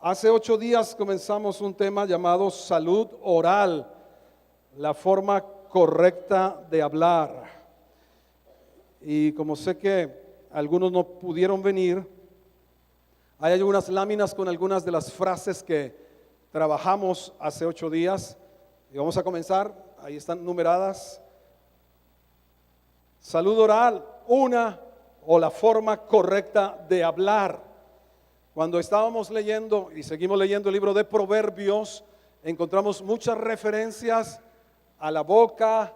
Hace 8 días comenzamos un tema llamado salud oral, la forma correcta de hablar. Y como sé que algunos no pudieron venir, hay algunas láminas con algunas de las frases que trabajamos hace 8 días. Y vamos a comenzar, ahí están numeradas. Salud oral, o la forma correcta de hablar. Cuando estábamos leyendo y seguimos leyendo el libro de Proverbios, encontramos muchas referencias a la boca,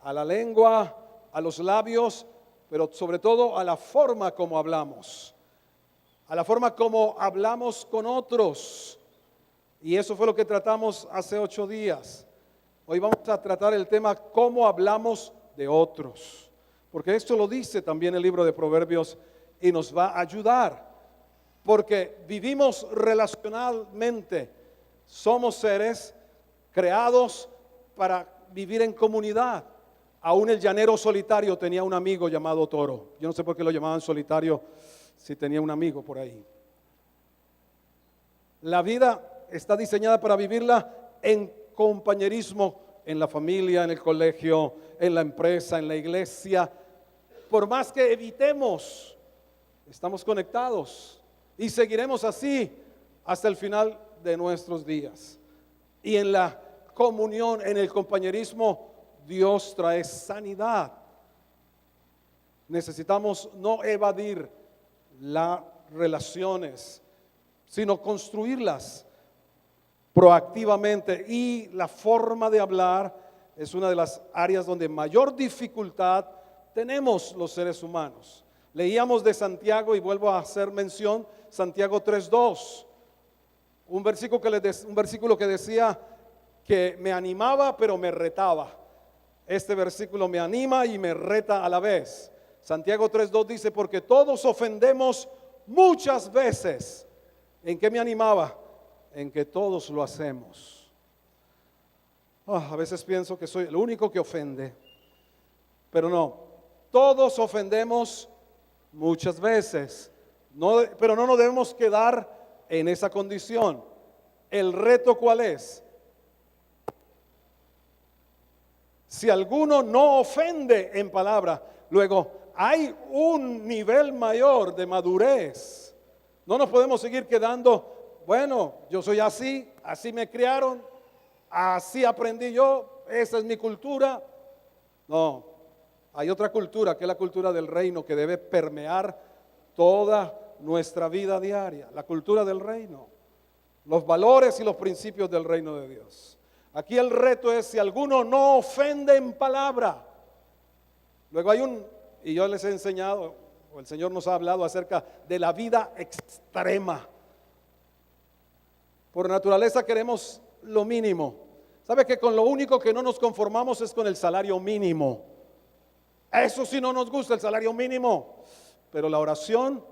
a la lengua, a los labios, pero sobre todo a la forma como hablamos, a la forma como hablamos con otros. Y eso fue lo que tratamos hace 8 días. Hoy vamos a tratar el tema cómo hablamos de otros, porque esto lo dice también el libro de Proverbios y nos va a ayudar. Porque vivimos relacionalmente, somos seres creados para vivir en comunidad. Aún el llanero solitario tenía un amigo llamado Toro. Yo no sé por qué lo llamaban solitario si tenía un amigo por ahí. La vida está diseñada para vivirla en compañerismo, en la familia, en el colegio, en la empresa, en la iglesia. Por más que evitemos, estamos conectados. Y seguiremos así hasta el final de nuestros días. Y en la comunión, en el compañerismo, Dios trae sanidad. Necesitamos no evadir las relaciones, sino construirlas proactivamente. Y la forma de hablar es una de las áreas donde mayor dificultad tenemos los seres humanos. Leíamos de Santiago y vuelvo a hacer mención, Santiago 3:2, un versículo que decía que me animaba pero me retaba. Este versículo me anima y me reta a la vez. Santiago 3:2 dice, porque todos ofendemos muchas veces. ¿En qué me animaba? En que todos lo hacemos. A veces pienso que soy el único que ofende, pero no, todos ofendemos muchas veces. Pero no nos debemos quedar en esa condición. ¿El reto cuál es? Si alguno no ofende en palabra, luego hay un nivel mayor de madurez. No nos podemos seguir quedando, bueno, yo soy así me criaron, así aprendí yo, esa es mi cultura. No, hay otra cultura que es la cultura del reino que debe permear toda nuestra vida diaria, la cultura del reino, los valores y los principios del reino de Dios. Aquí el reto es si alguno no ofende en palabra. Luego y yo les he enseñado, o el Señor nos ha hablado acerca de la vida extrema. Por naturaleza queremos lo mínimo. ¿Sabe que con lo único que no nos conformamos es con el salario mínimo? Eso sí no nos gusta, el salario mínimo. Pero la oración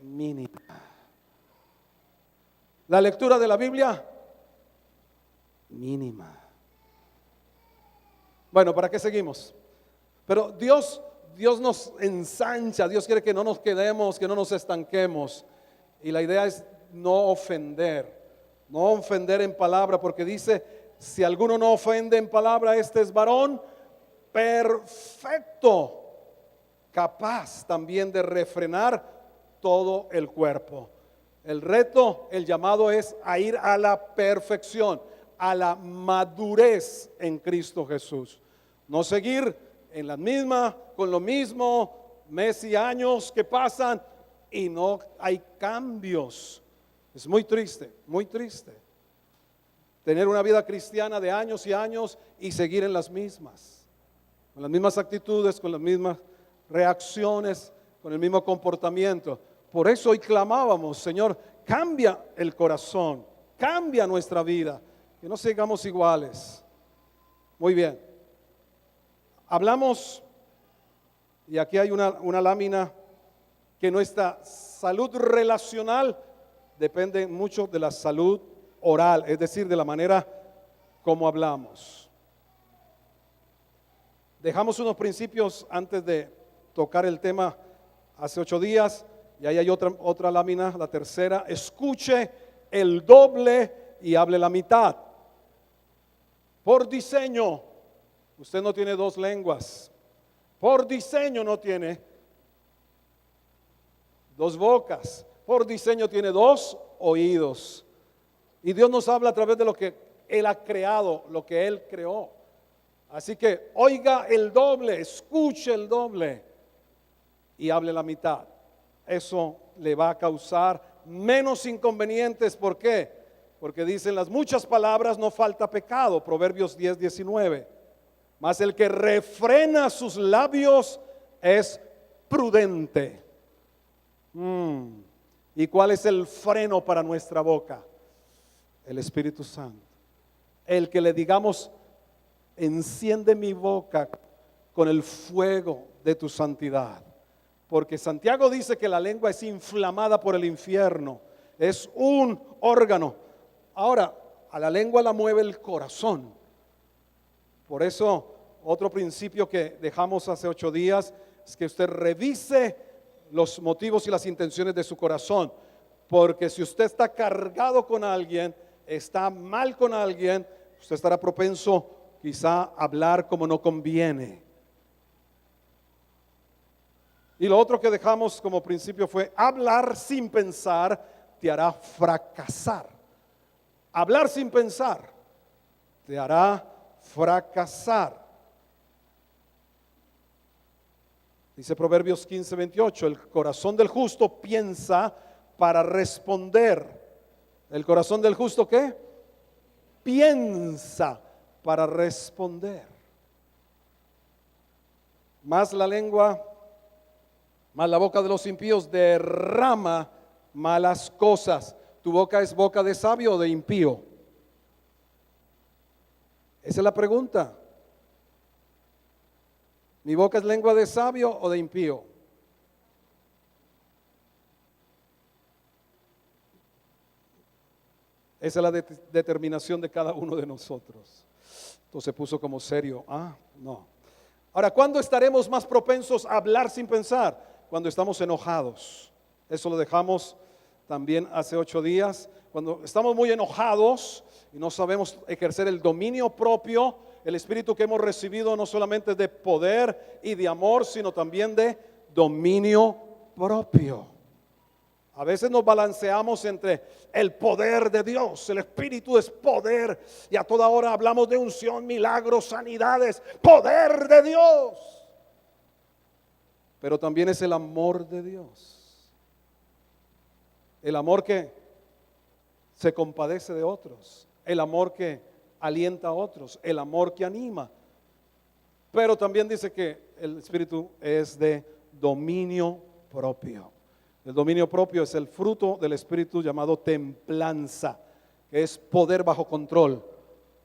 mínima. La lectura de la Biblia mínima. Bueno, ¿para qué seguimos? Pero Dios nos ensancha, Dios quiere que no nos quedemos, que no nos estanquemos. Y la idea es no ofender en palabra, porque dice, si alguno no ofende en palabra, este es varón perfecto, capaz también de refrenar todo el cuerpo. El reto, el llamado es a ir a la perfección, a la madurez en Cristo Jesús. No seguir en la misma, con lo mismo, meses y años que pasan y no hay cambios. Es muy triste tener una vida cristiana de años y años y seguir en las mismas, con las mismas actitudes, con las mismas reacciones, con el mismo comportamiento. Por eso hoy clamábamos, Señor, cambia el corazón, cambia nuestra vida, que no sigamos iguales. Muy bien, hablamos, y aquí hay una lámina, que nuestra salud relacional depende mucho de la salud oral, es decir, de la manera como hablamos. Dejamos unos principios antes de tocar el tema hace 8 días, y ahí hay otra lámina, la tercera. Escuche el doble y hable la mitad. Por diseño, usted no tiene dos lenguas. Por diseño no tiene dos bocas. Por diseño tiene dos oídos. Y Dios nos habla a través de lo que Él ha creado, lo que Él creó. Así que oiga el doble, escuche el doble y hable la mitad. Eso le va a causar menos inconvenientes. ¿Por qué? Porque dicen las muchas palabras no falta pecado. Proverbios 10:19. Mas el que refrena sus labios es prudente. ¿Y cuál es el freno para nuestra boca? El Espíritu Santo. El que le digamos, enciende mi boca con el fuego de tu santidad. Porque Santiago dice que la lengua es inflamada por el infierno. Es un órgano. Ahora, a la lengua la mueve el corazón. Por eso, otro principio que dejamos hace 8 días es que usted revise los motivos y las intenciones de su corazón. Porque si usted está cargado con alguien, está mal con alguien, usted estará propenso quizá a hablar como no conviene. Y lo otro que dejamos como principio fue: hablar sin pensar te hará fracasar. Hablar sin pensar te hará fracasar. Dice Proverbios 15:28, el corazón del justo piensa para responder. ¿El corazón del justo qué? Piensa para responder. Más la lengua, más la boca de los impíos derrama malas cosas. ¿Tu boca es boca de sabio o de impío? Esa es la pregunta. ¿Mi boca es lengua de sabio o de impío? Esa es la determinación de cada uno de nosotros. Entonces se puso como serio. No. Ahora, ¿cuándo estaremos más propensos a hablar sin pensar? Cuando estamos enojados. Eso lo dejamos también hace 8 días. Cuando estamos muy enojados y no sabemos ejercer el dominio propio, el espíritu que hemos recibido no solamente de poder y de amor, sino también de dominio propio. A veces nos balanceamos entre el poder de Dios, el espíritu es poder, y a toda hora hablamos de unción, milagros, sanidades, poder de Dios. Pero también es el amor de Dios. El amor que se compadece de otros, el amor que alienta a otros, el amor que anima. Pero también dice que el espíritu es de dominio propio. El dominio propio es el fruto del espíritu llamado templanza, que es poder bajo control.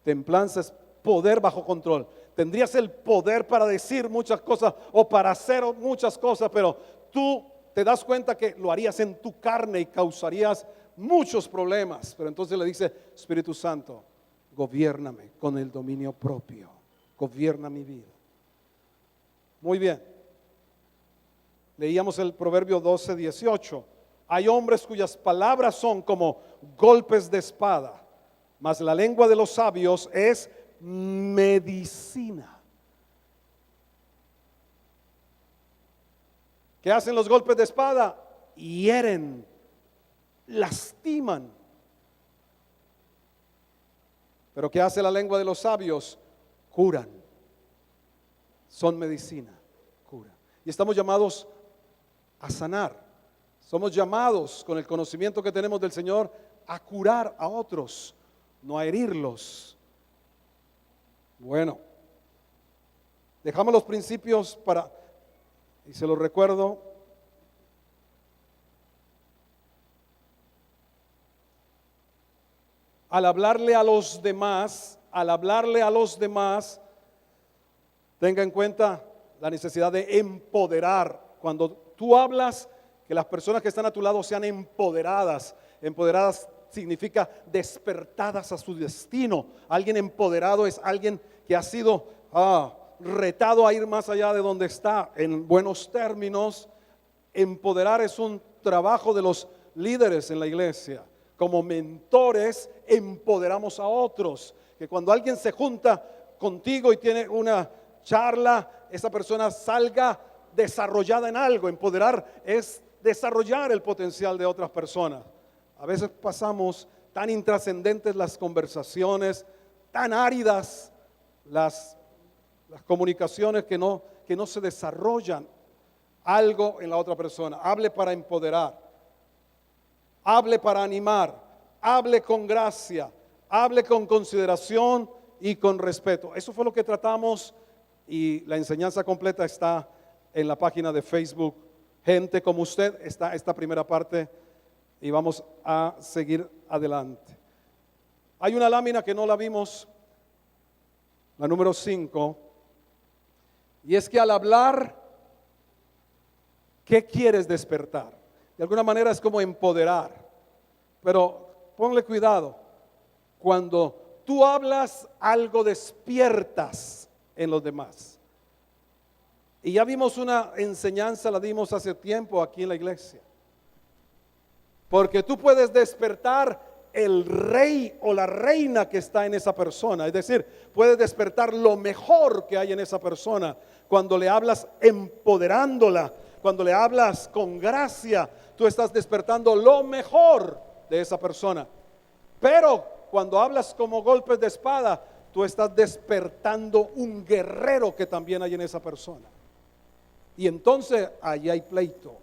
Templanza es poder bajo control. Tendrías el poder para decir muchas cosas o para hacer muchas cosas, pero tú te das cuenta que lo harías en tu carne y causarías muchos problemas. Pero entonces le dice: Espíritu Santo, gobiérname con el dominio propio, gobierna mi vida. Muy bien. Leíamos el Proverbio 12:18. Hay hombres cuyas palabras son como golpes de espada, mas la lengua de los sabios es medicina. ¿Qué hacen los golpes de espada? Hieren, lastiman. Pero ¿qué hace la lengua de los sabios? Curan. Son medicina, curan. Y estamos llamados a sanar. Somos llamados, con el conocimiento que tenemos del Señor, a curar a otros, no a herirlos. Bueno, dejamos los principios y se los recuerdo. Al hablarle a los demás, tenga en cuenta la necesidad de empoderar. Cuando tú hablas, que las personas que están a tu lado sean empoderadas. Empoderadas significa despertadas a su destino. Alguien empoderado es alguien que ha sido retado a ir más allá de donde está. En buenos términos, empoderar es un trabajo de los líderes en la iglesia. como mentores empoderamos a otros. Que cuando alguien se junta contigo y tiene una charla, esa persona salga desarrollada en algo. Empoderar es desarrollar el potencial de otras personas. A veces pasamos tan intrascendentes las conversaciones, tan áridas las comunicaciones que no se desarrollan algo en la otra persona. Hable para empoderar, hable para animar, hable con gracia, hable con consideración y con respeto. Eso fue lo que tratamos y la enseñanza completa está en la página de Facebook. Gente como usted, está esta primera parte y vamos a seguir adelante. Hay una lámina que no la vimos, la número 5, y es que al hablar, ¿qué quieres despertar? De alguna manera es como empoderar, pero ponle cuidado. Cuando tú hablas, algo despiertas en los demás. Y ya vimos una enseñanza, la dimos hace tiempo aquí en la iglesia. Porque tú puedes despertar el rey o la reina que está en esa persona. Es decir, puedes despertar lo mejor que hay en esa persona cuando le hablas empoderándola. Cuando le hablas con gracia, tú estás despertando lo mejor de esa persona. Pero cuando hablas como golpes de espada, tú estás despertando un guerrero que también hay en esa persona. Y entonces allí hay pleito.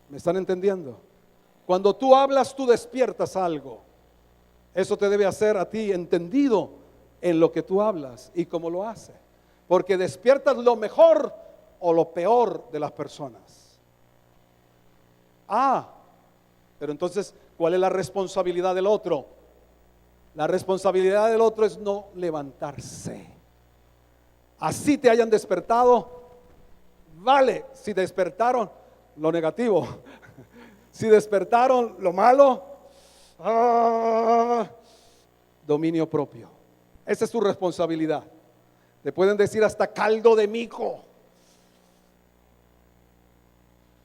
¿Me están entendiendo? Cuando tú hablas, tú despiertas algo. Eso te debe hacer a ti entendido en lo que tú hablas y cómo lo haces. Porque despiertas lo mejor o lo peor de las personas. Pero entonces, ¿cuál es la responsabilidad del otro? La responsabilidad del otro es no levantarse. Así te hayan despertado, vale, si despertaron lo negativo, si despertaron lo malo, dominio propio. Esa es tu responsabilidad. Te pueden decir hasta caldo de mico.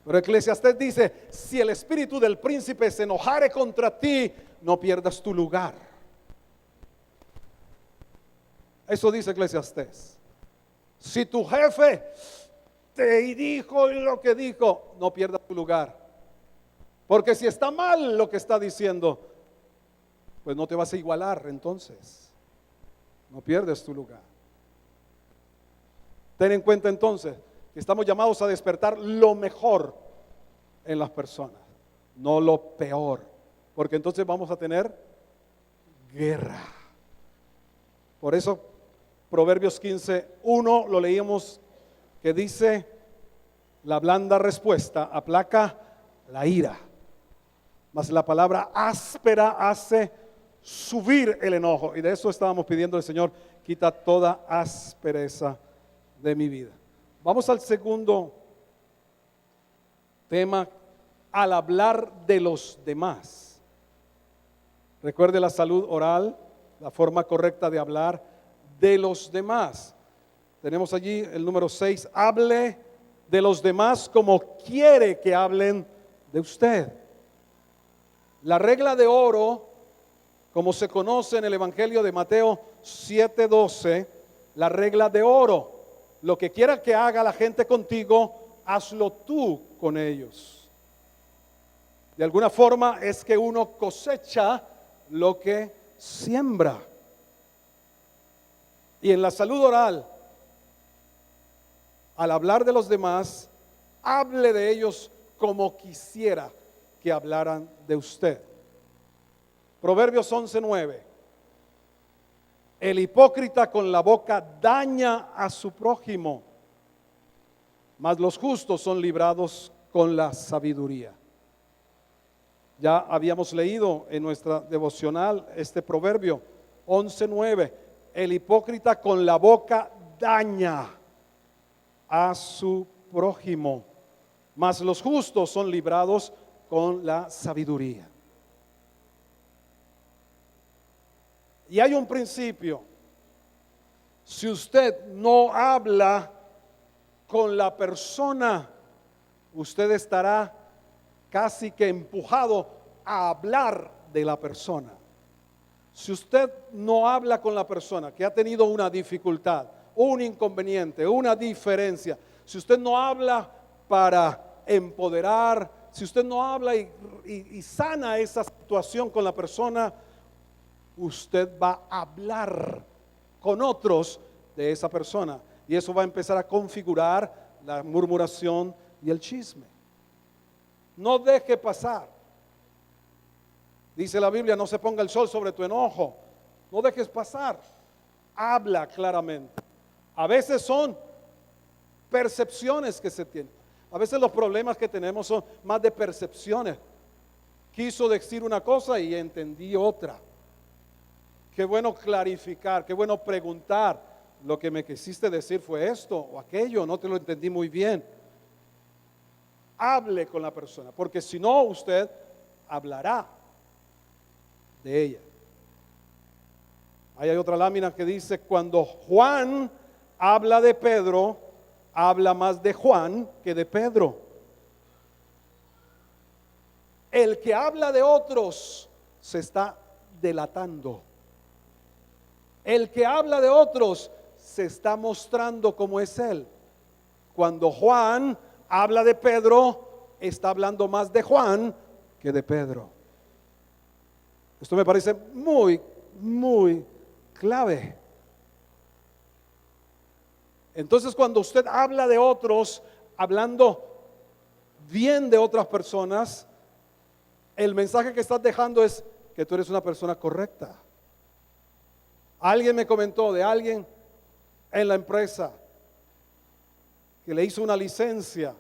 Pero Eclesiastés dice, si el espíritu del príncipe se enojare contra ti, no pierdas tu lugar. Eso dice Eclesiastés. Si tu jefe te dijo lo que dijo, no pierdas tu lugar. Porque si está mal lo que está diciendo, pues no te vas a igualar entonces. No pierdes tu lugar. Ten en cuenta entonces que estamos llamados a despertar lo mejor en las personas, no lo peor. Porque entonces vamos a tener guerra. Por eso Proverbios 15:1 lo leíamos, que dice: la blanda respuesta aplaca la ira, mas la palabra áspera hace subir el enojo. Y de eso estábamos pidiendo al Señor: quita toda aspereza de mi vida. Vamos al segundo tema, al hablar de los demás. Recuerde la salud oral, la forma correcta de hablar de los demás. Tenemos allí el número 6, hable de los demás como quiere que hablen de usted. La regla de oro, como se conoce en el Evangelio de Mateo 7:12, la regla de oro: lo que quiera que haga la gente contigo, hazlo tú con ellos. De alguna forma es que uno cosecha lo que siembra. Y en la salud oral, al hablar de los demás, hable de ellos como quisiera que hablaran de usted. Proverbios 11:9. El hipócrita con la boca daña a su prójimo, mas los justos son librados con la sabiduría. Ya habíamos leído en nuestra devocional este proverbio 11:9. El hipócrita con la boca daña a su prójimo, mas los justos son librados con la sabiduría. Y hay un principio: si usted no habla con la persona, usted estará casi que empujado a hablar de la persona. Si usted no habla con la persona que ha tenido una dificultad, un inconveniente, una diferencia, si usted no habla para empoderar, si usted no habla y sana esa situación con la persona, usted va a hablar con otros de esa persona y eso va a empezar a configurar la murmuración y el chisme. No deje pasar. Dice la Biblia, no se ponga el sol sobre tu enojo. No dejes pasar. Habla claramente. A veces son percepciones que se tienen. A veces los problemas que tenemos son más de percepciones. Quiso decir una cosa y entendí otra. Qué bueno clarificar, qué bueno preguntar. Lo que me quisiste decir fue esto o aquello, no te lo entendí muy bien. Hable con la persona, porque si no usted hablará de ella. Ahí hay otra lámina que dice, cuando Juan habla de Pedro, habla más de Juan que de Pedro. El que habla de otros se está delatando. El que habla de otros se está mostrando como es él. Cuando Juan habla de Pedro, está hablando más de Juan que de Pedro. Esto me parece muy, muy clave. Entonces, cuando usted habla de otros, hablando bien de otras personas, el mensaje que estás dejando es que tú eres una persona correcta. Alguien me comentó de alguien en la empresa que le hizo una licencia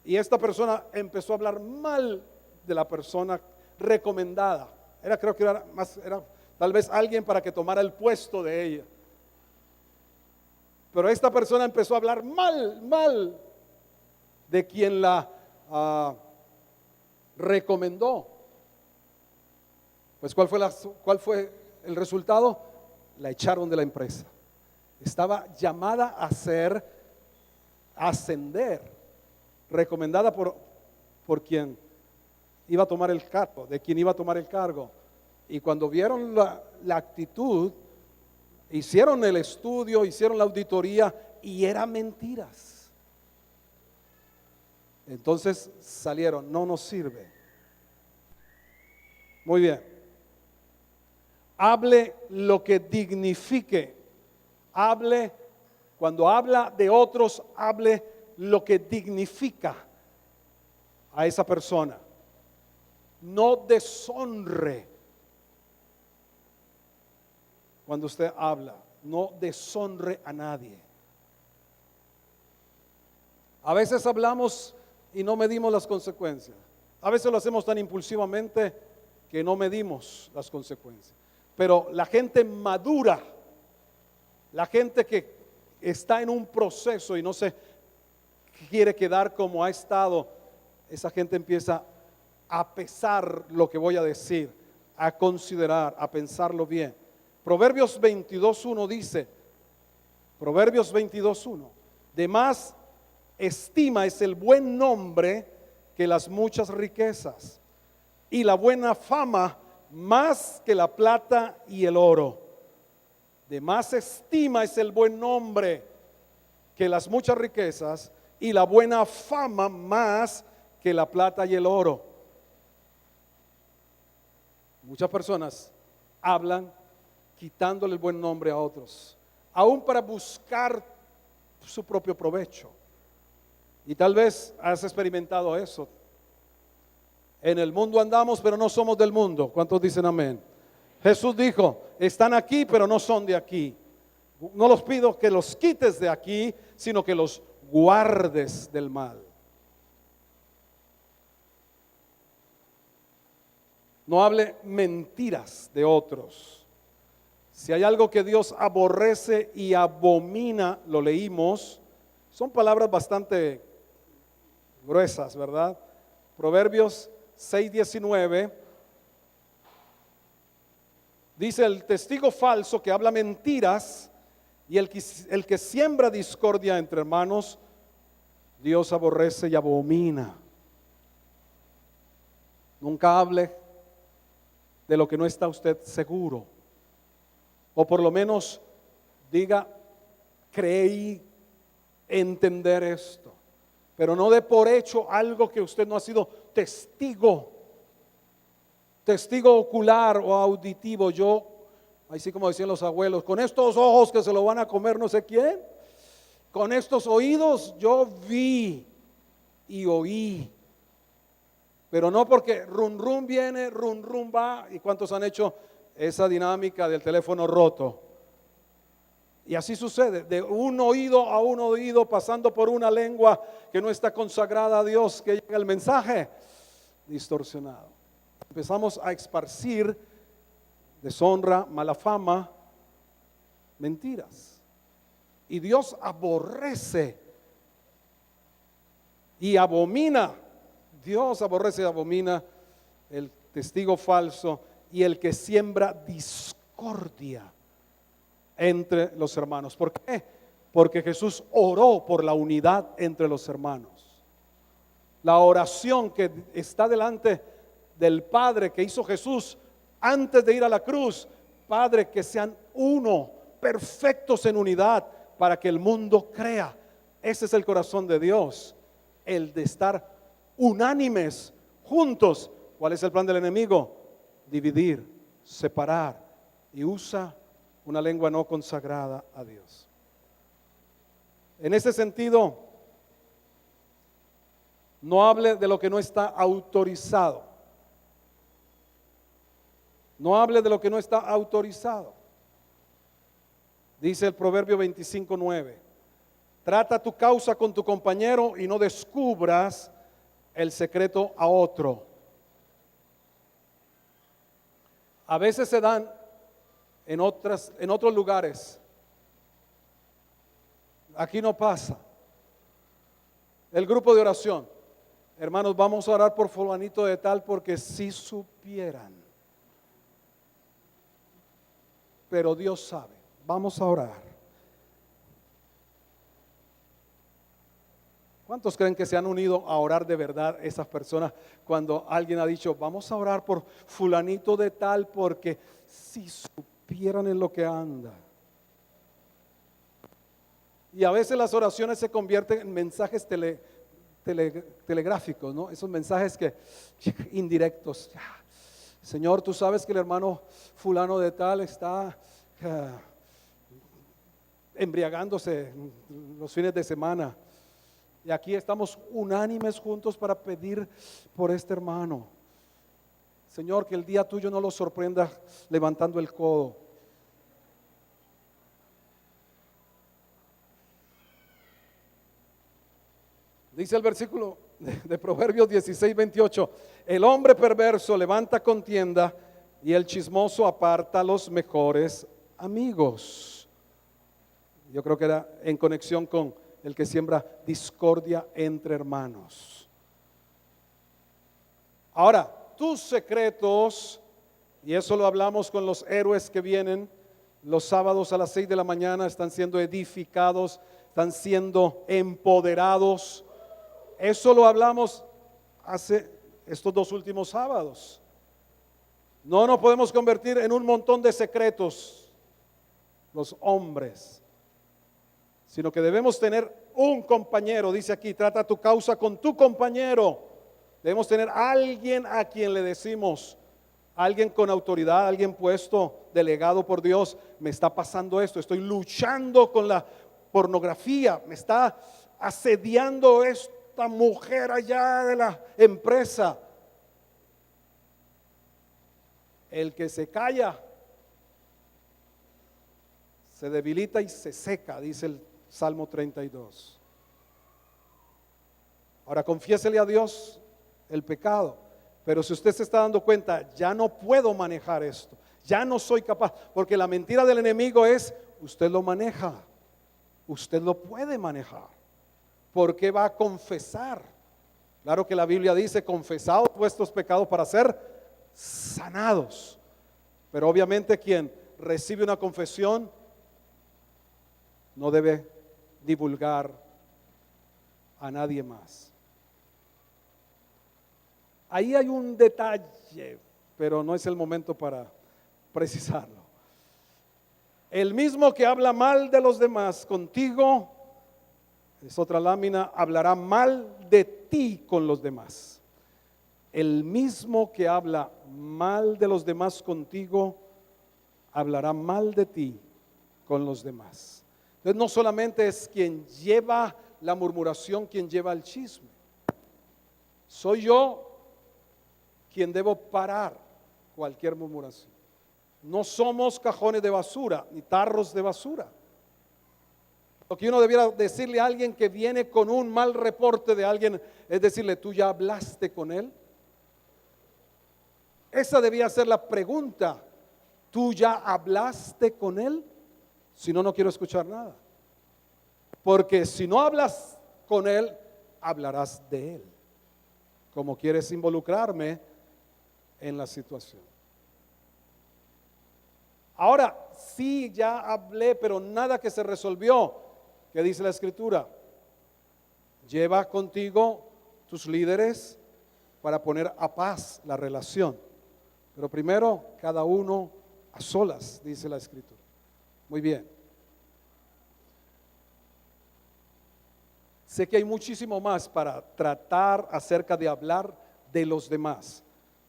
y esta persona empezó a hablar mal de la persona recomendada. Creo que era tal vez alguien para que tomara el puesto de ella. Pero esta persona empezó a hablar mal de quien la recomendó. Pues ¿cuál fue el resultado? La echaron de la empresa. Estaba llamada a ascender, recomendada por quien iba a tomar el cargo, de quien iba a tomar el cargo. Y cuando vieron la actitud, hicieron el estudio, hicieron la auditoría y eran mentiras. Entonces salieron, no nos sirve. Muy bien. Hable lo que dignifique. Cuando habla de otros, hable lo que dignifica a esa persona. No deshonre. Cuando usted habla, no deshonre a nadie. A veces hablamos y no medimos las consecuencias. A veces lo hacemos tan impulsivamente que no medimos las consecuencias. Pero la gente madura, la gente que está en un proceso y no se quiere quedar como ha estado, esa gente empieza a pesar lo que voy a decir, a considerar, a pensarlo bien. Proverbios 22:1 dice, Proverbios 22:1, de más estima es el buen nombre que las muchas riquezas, y la buena fama más que la plata y el oro. De más estima es el buen nombre que las muchas riquezas, y la buena fama más que la plata y el oro. Muchas personas hablan quitándole el buen nombre a otros, aún para buscar su propio provecho. Y tal vez has experimentado eso. En el mundo andamos, pero no somos del mundo. ¿Cuántos dicen amén? Jesús dijo, están aquí, pero no son de aquí. No los pido que los quites de aquí, sino que los guardes del mal. No hable mentiras de otros. Si hay algo que Dios aborrece y abomina, lo leímos, son palabras bastante gruesas, ¿verdad? Proverbios 6:19 dice: el testigo falso que habla mentiras y el que siembra discordia entre hermanos Dios aborrece y abomina. Nunca hable de lo que no está usted seguro. O por lo menos diga, creí entender esto. Pero no dé por hecho algo que usted no ha sido testigo ocular o auditivo. Yo, así como decían los abuelos, con estos ojos que se lo van a comer no sé quién, con estos oídos yo vi y oí. Pero no porque run run viene, run run va. ¿Y cuántos han hecho esa dinámica del teléfono roto? Y así sucede, de un oído a un oído, pasando por una lengua que no está consagrada a Dios, que llega el mensaje distorsionado. Empezamos a esparcir deshonra, mala fama, mentiras. Y Dios aborrece y abomina. Dios aborrece y abomina el testigo falso y el que siembra discordia entre los hermanos. ¿Por qué? Porque Jesús oró por la unidad entre los hermanos. La oración que está delante del Padre que hizo Jesús antes de ir a la cruz: Padre, que sean uno, perfectos en unidad, para que el mundo crea. Ese es el corazón de Dios, el de estar unánimes, juntos. ¿Cuál es el plan del enemigo? Dividir, separar, y usa una lengua no consagrada a Dios. En ese sentido, no hable de lo que no está autorizado. No hable de lo que no está autorizado. Dice el Proverbio 25:9: trata tu causa con tu compañero y no descubras el secreto a otro. A veces se dan en otros lugares. Aquí no pasa. El grupo de oración: hermanos, vamos a orar por fulanito de tal, porque si supieran. Pero Dios sabe. Vamos a orar. ¿Cuántos creen que se han unido a orar de verdad esas personas cuando alguien ha dicho, vamos a orar por fulanito de tal, porque si supieran en lo que anda? Y a veces las oraciones se convierten en mensajes telegráficos, ¿no? Esos mensajes que indirectos. Señor, tú sabes que el hermano fulano de tal está embriagándose los fines de semana. Y aquí estamos unánimes juntos para pedir por este hermano. Señor, que el día tuyo no lo sorprenda levantando el codo. Dice el versículo de Proverbios 16:28: el hombre perverso levanta contienda y el chismoso aparta los mejores amigos. Yo creo que era en conexión con el que siembra discordia entre hermanos. Ahora, tus secretos, y eso lo hablamos con los héroes que vienen los sábados a las 6 de la mañana, están siendo edificados, están siendo empoderados. Eso lo hablamos hace estos 2 últimos sábados. No nos podemos convertir en un montón de secretos los hombres, sino que debemos tener un compañero. Dice aquí, trata tu causa con tu compañero. Debemos tener alguien a quien le decimos, alguien con autoridad, alguien puesto, delegado por Dios: me está pasando esto, estoy luchando con la pornografía, me está asediando esta mujer allá de la empresa. El que se calla se debilita y se seca, dice el Salmo 32. Ahora, confiésele a Dios el pecado, pero si usted se está dando cuenta, ya no puedo manejar esto, ya no soy capaz, porque la mentira del enemigo es: usted lo maneja, usted lo puede manejar. ¿Por qué va a confesar? Claro que la Biblia dice: confesaos vuestros pecados para ser sanados. Pero obviamente quien recibe una confesión no debe divulgar a nadie más. Ahí hay un detalle, pero no es el momento para precisarlo. El mismo que habla mal de los demás contigo, es otra lámina, hablará mal de ti con los demás. El mismo que habla mal de los demás contigo, hablará mal de ti con los demás. Entonces no solamente es quien lleva la murmuración, quien lleva el chisme. Soy yo quien debo parar cualquier murmuración. No somos cajones de basura ni tarros de basura. Lo que uno debiera decirle a alguien que viene con un mal reporte de alguien es decirle, ¿tú ya hablaste con él? Esa debía ser la pregunta. ¿Tú ya hablaste con él? Si no, no quiero escuchar nada. Porque si no hablas con él, hablarás de él. Como quieres involucrarme en la situación. Ahora, sí, ya hablé, pero nada que se resolvió. ¿Qué dice la Escritura? Lleva contigo tus líderes para poner a paz la relación. Pero primero, cada uno a solas, dice la Escritura. Muy bien. Sé que hay muchísimo más para tratar acerca de hablar de los demás.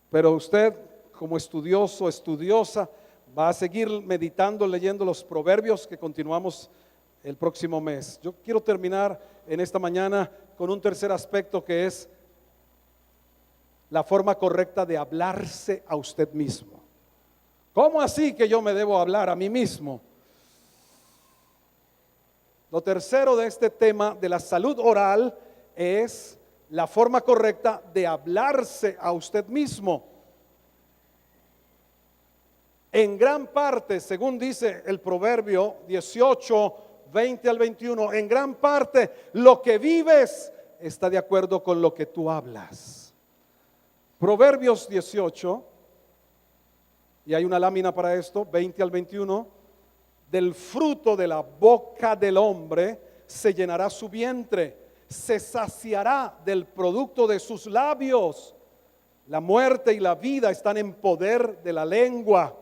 Pero usted, como estudioso, estudiosa, va a seguir meditando, leyendo los proverbios que continuamos el próximo mes. Yo quiero terminar en esta mañana con un tercer aspecto que es la forma correcta de hablarse a usted mismo. ¿Cómo así que yo me debo hablar a mí mismo? Lo tercero de este tema de la salud oral es la forma correcta de hablarse a usted mismo. En gran parte, según dice el Proverbio 18, 20 al 21, en gran parte lo que vives está de acuerdo con lo que tú hablas. Proverbios 18, y hay una lámina para esto, 20 al 21, del fruto de la boca del hombre se llenará su vientre, se saciará del producto de sus labios. La muerte y la vida están en poder de la lengua.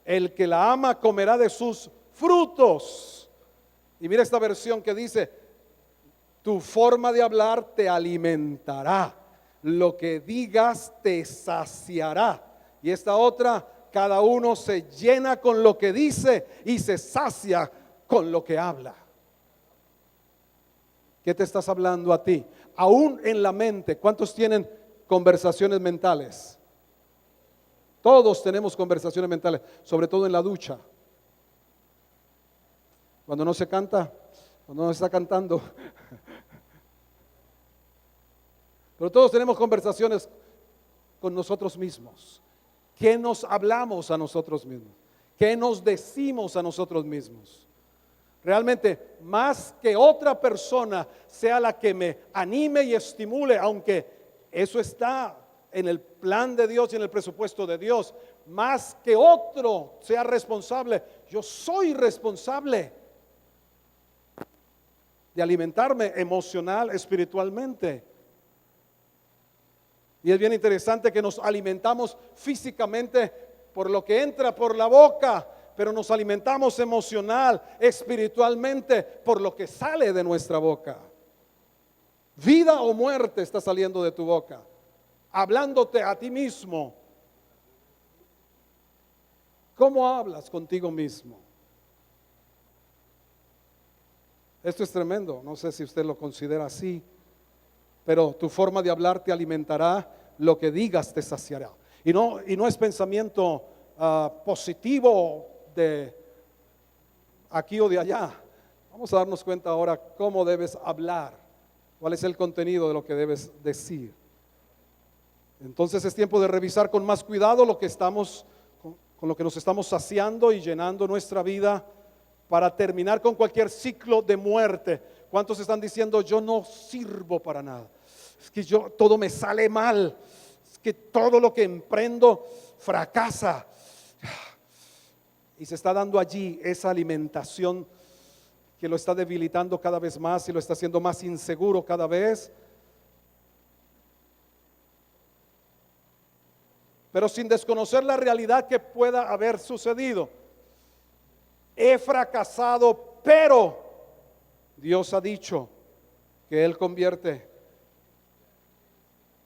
El que la ama comerá de sus frutos. Y mira esta versión que dice, tu forma de hablar te alimentará, lo que digas te saciará. Y esta otra, cada uno se llena con lo que dice y se sacia con lo que habla. ¿Qué te estás hablando a ti? Aún en la mente, ¿cuántos tienen conversaciones mentales? Todos tenemos conversaciones mentales, sobre todo en la ducha. Cuando no se canta, cuando no se está cantando. Pero todos tenemos conversaciones con nosotros mismos. ¿Qué nos hablamos a nosotros mismos? ¿Qué nos decimos a nosotros mismos? Realmente, más que otra persona sea la que me anime y estimule, aunque eso está en el plan de Dios y en el presupuesto de Dios, más que otro sea responsable, yo soy responsable de alimentarme emocional, espiritualmente. Y es bien interesante que nos alimentamos físicamente por lo que entra por la boca, pero nos alimentamos emocional, espiritualmente por lo que sale de nuestra boca. Vida o muerte está saliendo de tu boca, hablándote a ti mismo. ¿Cómo hablas contigo mismo? Esto es tremendo, no sé si usted lo considera así, pero tu forma de hablar te alimentará, lo que digas te saciará. Y no es pensamiento positivo de aquí o de allá. Vamos a darnos cuenta ahora cómo debes hablar, cuál es el contenido de lo que debes decir. Entonces es tiempo de revisar con más cuidado lo que estamos, con lo que nos estamos saciando y llenando nuestra vida para terminar con cualquier ciclo de muerte. ¿Cuántos están diciendo yo no sirvo para nada? Es que todo me sale mal, es que todo lo que emprendo fracasa. Y se está dando allí esa alimentación que lo está debilitando cada vez más y lo está haciendo más inseguro cada vez. Pero sin desconocer la realidad que pueda haber sucedido. He fracasado, pero Dios ha dicho que Él convierte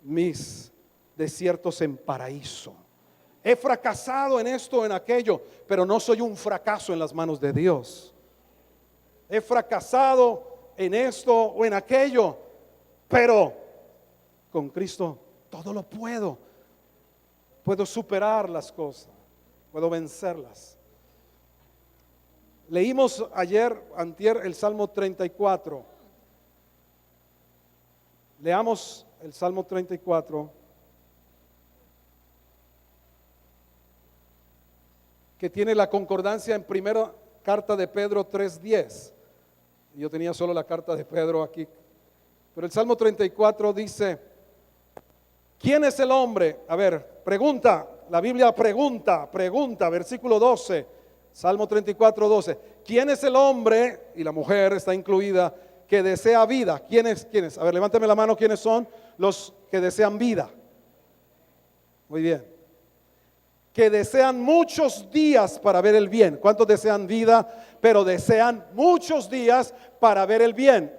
mis desiertos en paraíso. He fracasado en esto, en aquello, pero no soy un fracaso en las manos de Dios. He fracasado en esto o en aquello, pero con Cristo todo lo puedo. Puedo superar las cosas, puedo vencerlas. Leímos antier, el Salmo 34. Leamos el Salmo 34, que tiene la concordancia en primera carta de Pedro 3:10. Yo tenía solo la carta de Pedro aquí. Pero el Salmo 34 dice: ¿quién es el hombre? A ver, pregunta, la Biblia pregunta, versículo 12, Salmo 34, 12. ¿Quién es el hombre? Y la mujer está incluida, que desea vida. ¿Quién es? A ver, levántame la mano, ¿quiénes son los que desean vida? Muy bien. Que desean muchos días para ver el bien. ¿Cuántos desean vida? Pero desean muchos días para ver el bien.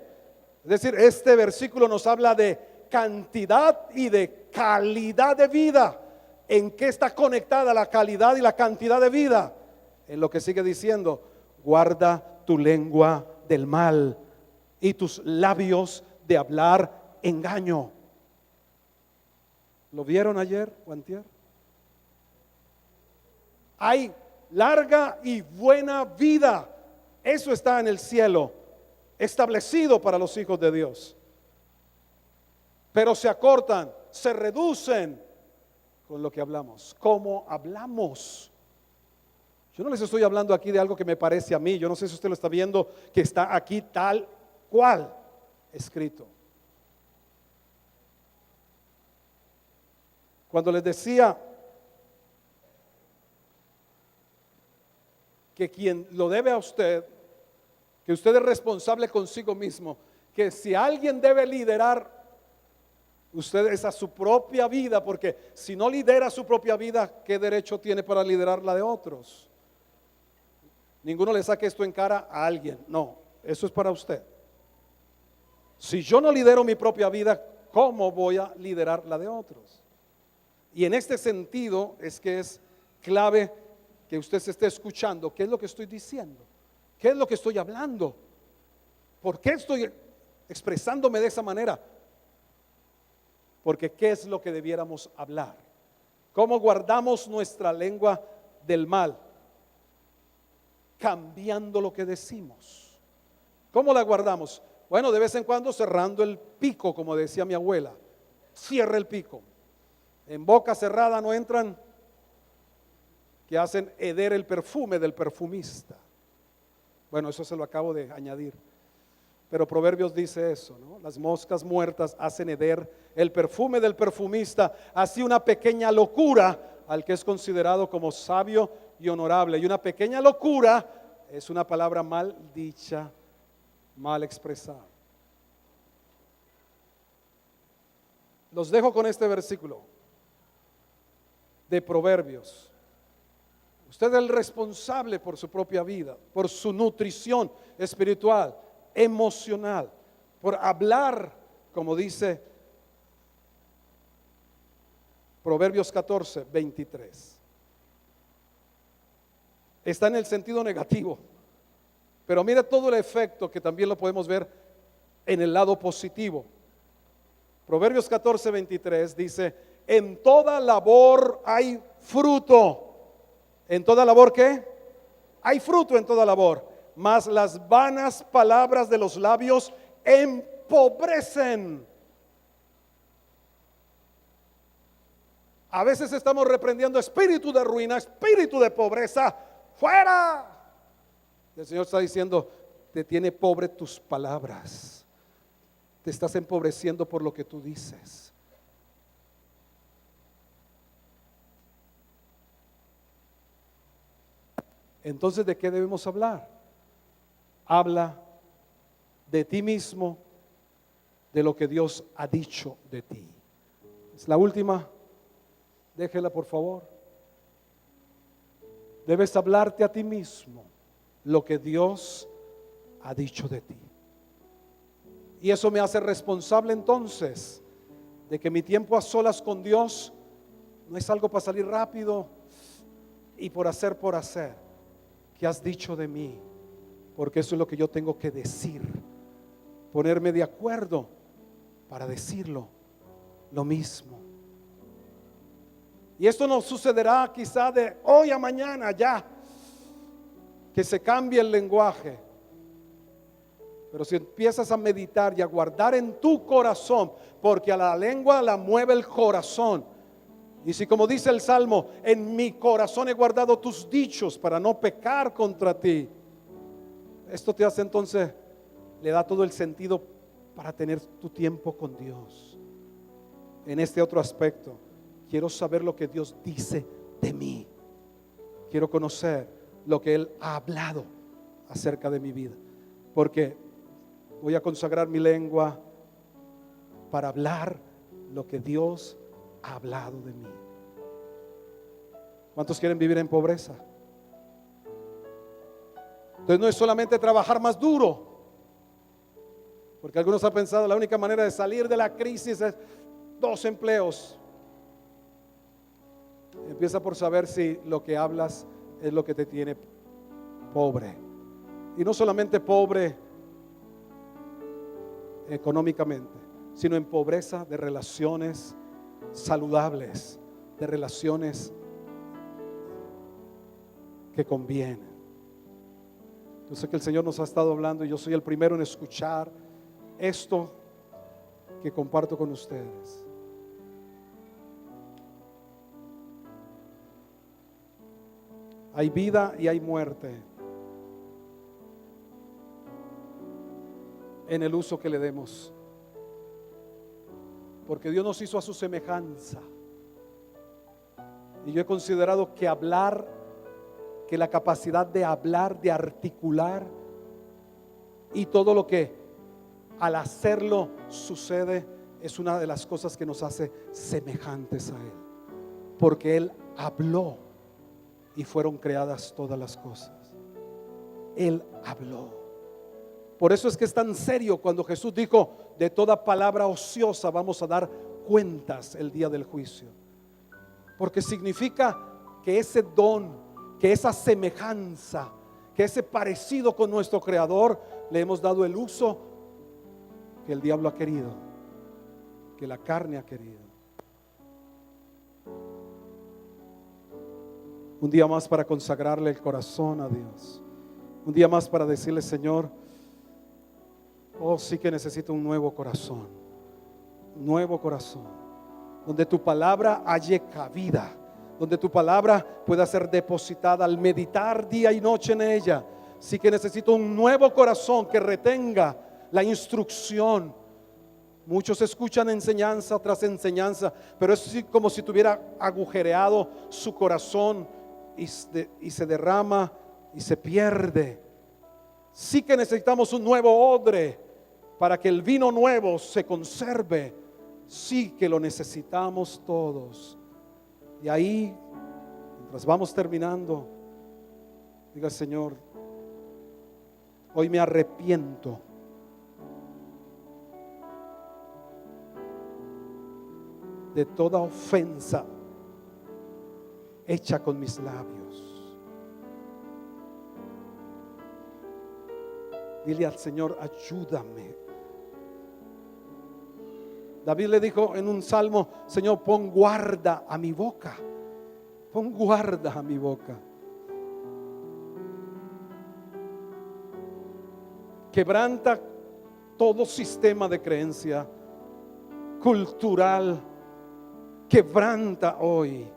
Es decir, este versículo nos habla de cantidad y de calidad de vida. ¿En qué está conectada la calidad y la cantidad de vida? En lo que sigue diciendo: guarda tu lengua del mal y tus labios de hablar engaño. ¿Lo vieron ayer o antier? Hay larga y buena vida. Eso está en el cielo, establecido para los hijos de Dios. Pero se acortan, se reducen con lo que hablamos. ¿Cómo hablamos? Yo no les estoy hablando aquí de algo que me parece a mí. Yo no sé si usted lo está viendo, que está aquí tal cual escrito. Cuando les decía que quien lo debe a usted, que usted es responsable consigo mismo, que si alguien debe liderar, usted es a su propia vida, porque si no lidera su propia vida, ¿qué derecho tiene para liderar la de otros? Ninguno le saque esto en cara a alguien, no, eso es para usted. Si yo no lidero mi propia vida, ¿cómo voy a liderar la de otros? Y en este sentido es que es clave que usted se esté escuchando. ¿Qué es lo que estoy diciendo? ¿Qué es lo que estoy hablando? ¿Por qué estoy expresándome de esa manera? Porque ¿qué es lo que debiéramos hablar? ¿Cómo guardamos nuestra lengua del mal? Cambiando lo que decimos. ¿Cómo la guardamos? Bueno, de vez en cuando cerrando el pico, como decía mi abuela. Cierra el pico. En boca cerrada no entran, que hacen heder el perfume del perfumista. Bueno, eso se lo acabo de añadir. Pero Proverbios dice eso, ¿no? Las moscas muertas hacen heder el perfume del perfumista. Así una pequeña locura al que es considerado como sabio y honorable. Y una pequeña locura es una palabra mal dicha, mal expresada. Los dejo con este versículo de Proverbios. Usted es el responsable por su propia vida, por su nutrición espiritual, emocional, por hablar, como dice Proverbios 14, 23. Está en el sentido negativo, pero mire todo el efecto que también lo podemos ver en el lado positivo. Proverbios 14, 23 dice: en toda labor hay fruto. ¿En toda labor qué? Hay fruto en toda labor, mas las vanas palabras de los labios empobrecen. A veces estamos reprendiendo espíritu de ruina, espíritu de pobreza, fuera. El Señor está diciendo: te tiene pobre tus palabras, te estás empobreciendo por lo que tú dices. Entonces, ¿de qué debemos hablar? habla de ti mismo, de lo que Dios ha dicho de ti. Es la última, déjela por favor. Debes hablarte a ti mismo lo que Dios ha dicho de ti. Y eso me hace responsable entonces de que mi tiempo a solas con Dios no es algo para salir rápido y por hacer. ¿Qué has dicho de mí? Porque eso es lo que yo tengo que decir. Ponerme de acuerdo para decirlo lo mismo. Y esto no sucederá quizá de hoy a mañana ya, que se cambie el lenguaje. Pero si empiezas a meditar y a guardar en tu corazón, porque a la lengua la mueve el corazón. Y si, como dice el Salmo, en mi corazón he guardado tus dichos para no pecar contra ti. Esto te hace entonces, le da todo el sentido para tener tu tiempo con Dios. En este otro aspecto, quiero saber lo que Dios dice de mí. Quiero conocer lo que Él ha hablado acerca de mi vida. Porque voy a consagrar mi lengua para hablar lo que Dios ha hablado de mí. ¿Cuántos quieren vivir en pobreza? Entonces no es solamente trabajar más duro, porque algunos han pensado la única manera de salir de la crisis es 2 empleos. Empieza por saber si lo que hablas es lo que te tiene pobre. Y no solamente pobre económicamente, sino en pobreza de relaciones saludables, de relaciones que convienen. Yo sé que el Señor nos ha estado hablando y yo soy el primero en escuchar esto que comparto con ustedes. Hay vida y hay muerte en el uso que le demos, porque Dios nos hizo a su semejanza. Y yo he considerado que que la capacidad de hablar, de articular y todo lo que al hacerlo sucede es una de las cosas que nos hace semejantes a Él, porque Él habló y fueron creadas todas las cosas. Él habló. Por eso es que es tan serio cuando Jesús dijo: de toda palabra ociosa vamos a dar cuentas el día del juicio. Porque significa que ese don, que esa semejanza, que ese parecido con nuestro Creador, le hemos dado el uso que el diablo ha querido, que la carne ha querido. Un día más para consagrarle el corazón a Dios. Un día más para decirle: Señor, oh, sí que necesito un nuevo corazón. Un nuevo corazón, donde tu palabra halle cabida, donde tu palabra pueda ser depositada al meditar día y noche en ella. Sí que necesito un nuevo corazón que retenga la instrucción. Muchos escuchan enseñanza tras enseñanza, pero es como si tuviera agujereado su corazón y se derrama y se pierde. Sí que necesitamos un nuevo odre para que el vino nuevo se conserve. Sí que lo necesitamos todos. Y ahí, mientras vamos terminando, diga: Señor, hoy me arrepiento de toda ofensa hecha con mis labios. Dile al Señor: ayúdame. David le dijo en un salmo: Señor, pon guarda a mi boca. Pon guarda a mi boca. Quebranta todo sistema de creencia cultural. Quebranta hoy.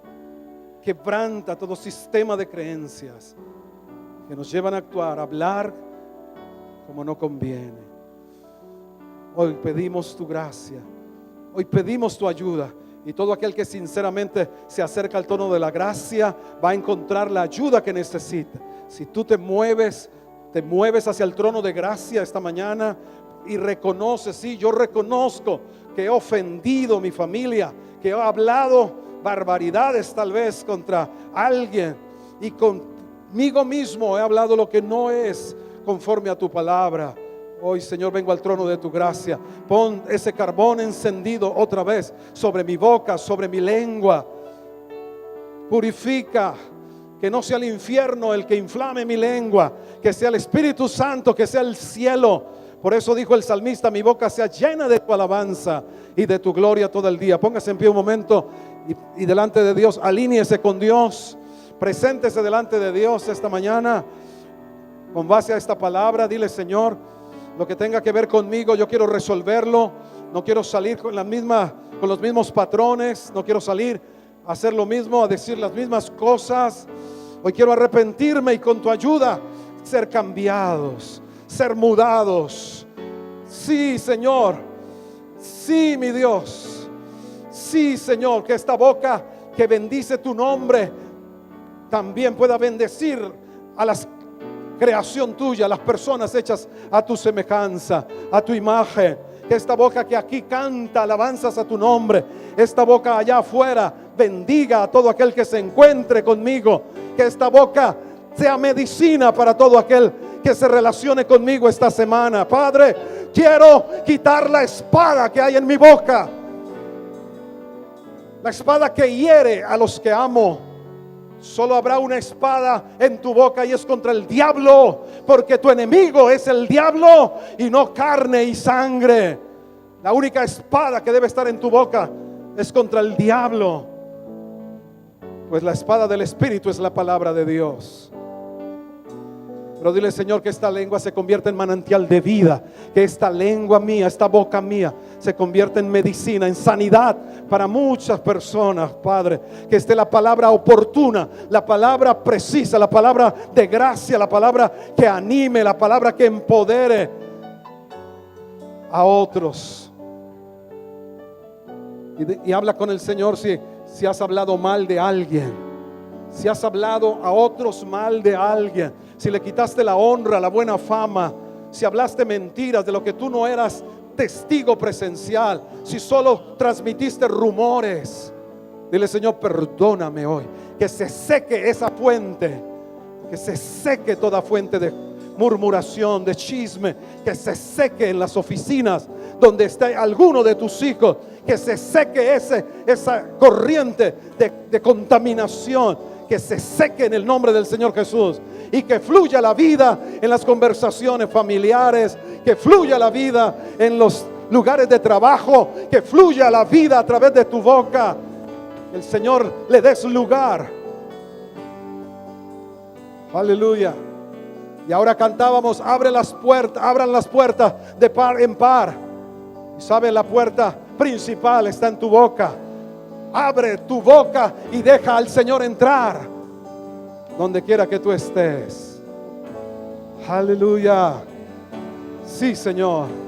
Quebranta todo sistema de creencias que nos llevan a actuar, a hablar como no conviene. Hoy pedimos tu gracia. Hoy pedimos tu ayuda, y todo aquel que sinceramente se acerca al trono de la gracia va a encontrar la ayuda que necesita. Si tú te mueves te mueves hacia el trono de gracia esta mañana y reconoces, sí, yo reconozco que he ofendido a mi familia, que he hablado barbaridades tal vez contra alguien y conmigo mismo he hablado lo que no es conforme a tu palabra. Hoy, Señor, vengo al trono de tu gracia. Pon ese carbón encendido otra vez sobre mi boca, sobre mi lengua. Purifica, que no sea el infierno el que inflame mi lengua, que sea el Espíritu Santo, que sea el cielo. Por eso dijo el salmista: mi boca sea llena de tu alabanza y de tu gloria todo el día. Póngase en pie un momento y delante de Dios, alíñese con Dios, preséntese delante de Dios esta mañana con base a esta palabra. Dile: Señor, lo que tenga que ver conmigo, yo quiero resolverlo. No quiero salir con los mismos patrones. No quiero salir a hacer lo mismo, a decir las mismas cosas. Hoy quiero arrepentirme y con tu ayuda ser cambiados, ser mudados. Sí, Señor. Sí, mi Dios. Sí, Señor, que esta boca que bendice tu nombre también pueda bendecir a la creación tuya, a las personas hechas a tu semejanza, a tu imagen. Que esta boca que aquí canta alabanzas a tu nombre, esta boca allá afuera bendiga a todo aquel que se encuentre conmigo. Que esta boca sea medicina para todo aquel que se relacione conmigo esta semana. Padre, quiero quitar la espada que hay en mi boca, la espada que hiere a los que amo. Solo habrá una espada en tu boca y es contra el diablo, porque tu enemigo es el diablo y no carne y sangre. La única espada que debe estar en tu boca es contra el diablo, pues la espada del Espíritu es la palabra de Dios. Pero dile: Señor, que esta lengua se convierta en manantial de vida, que esta lengua mía, esta boca mía se convierta en medicina, en sanidad para muchas personas, Padre. Que esté la palabra oportuna, la palabra precisa, la palabra de gracia, la palabra que anime, la palabra que empodere a otros. Y habla con el Señor si has hablado mal de alguien, si has hablado a otros mal de alguien, si le quitaste la honra, la buena fama, si hablaste mentiras de lo que tú no eras testigo presencial, si solo transmitiste rumores. Dile: Señor, perdóname hoy. Que se seque esa fuente, que se seque toda fuente de murmuración, de chisme, que se seque en las oficinas donde esté alguno de tus hijos, que se seque esa corriente de contaminación, que se seque en el nombre del Señor Jesús, y que fluya la vida en las conversaciones familiares, que fluya la vida en los lugares de trabajo, que fluya la vida a través de tu boca. El Señor le des lugar. Aleluya. Y ahora cantábamos: abran las puertas de par en par. Y sabe, la puerta principal está en tu boca. Abre tu boca y deja al Señor entrar donde quiera que tú estés. Aleluya. Sí, Señor.